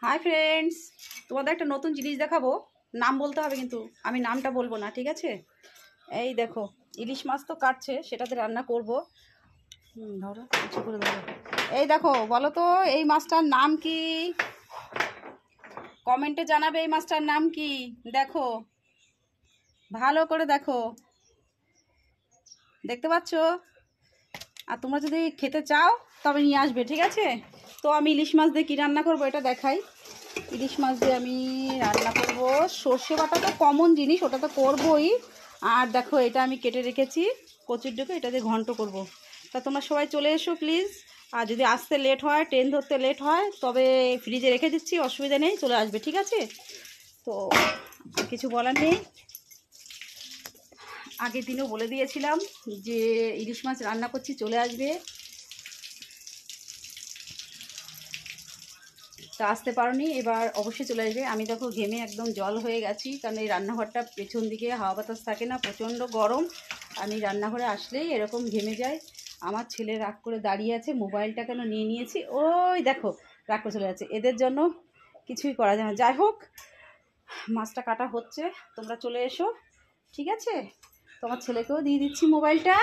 Hi friends, তোমাদের একটা নতুন জিনিস দেখাবো। নাম বলতে হবে কিন্তু আমি নামটা বলবো না, ঠিক আছে? এই দেখো, ইলিশ মাছ তো কাটছে, সেটাতে রান্না করব। ধরো, কিছু করে ধরো। এই দেখো, বলো তো এই মাছটার নাম কি? কমেন্টে জানাবে এই মাছটার নাম কি। দেখো, ভালো করে দেখো, দেখতে পাচ্ছ? আর তোমরা যদি খেতে চাও তবে নিয়ে আসবে, ঠিক আছে? তো আমি ইলিশ মাছ দিয়ে কী রান্না করবো এটা দেখাই। ইলিশ মাছ দিয়ে আমি রান্না করব সর্ষে বাটা, তো কমন জিনিস, ওটা তো করবোই। আর দেখো, এটা আমি কেটে রেখেছি কচুর ডুকে, এটা দিয়ে ঘন্ট করব। তা তোমরা সবাই চলে এসো প্লিজ। আর যদি আসতে লেট হয়, ট্রেন ধরতে লেট হয়, তবে ফ্রিজে রেখে দিচ্ছি, অসুবিধা নেই, চলে আসবে, ঠিক আছে? তো কিছু বলার নেই। আগের দিনও বলে দিয়েছিলাম যে ইলিশ মাছ রান্না করছি, চলে আসবে। তা আসতে পারোনি, এবার অবশ্যই চলে আসবে। আমি দেখো ঘেমে একদম জল হয়ে গেছি, কারণ এই রান্নাঘরটা পেছন দিকে হাওয়া বাতাস থাকে না, প্রচণ্ড গরম। আমি রান্নাঘরে আসলেই এরকম ঘেমে যাই। আমার ছেলে রাগ করে দাঁড়িয়ে আছে, মোবাইলটা কেন নিয়ে নিয়েছি, ওই দেখো রাগ করে চলে যাচ্ছে। এদের জন্য কিছুই করা যায় না। যাই হোক, মাছটা কাটা হচ্ছে, তোমরা চলে এসো, ঠিক আছে? তোমার ছেলেকেও দিয়ে দিচ্ছি মোবাইলটা।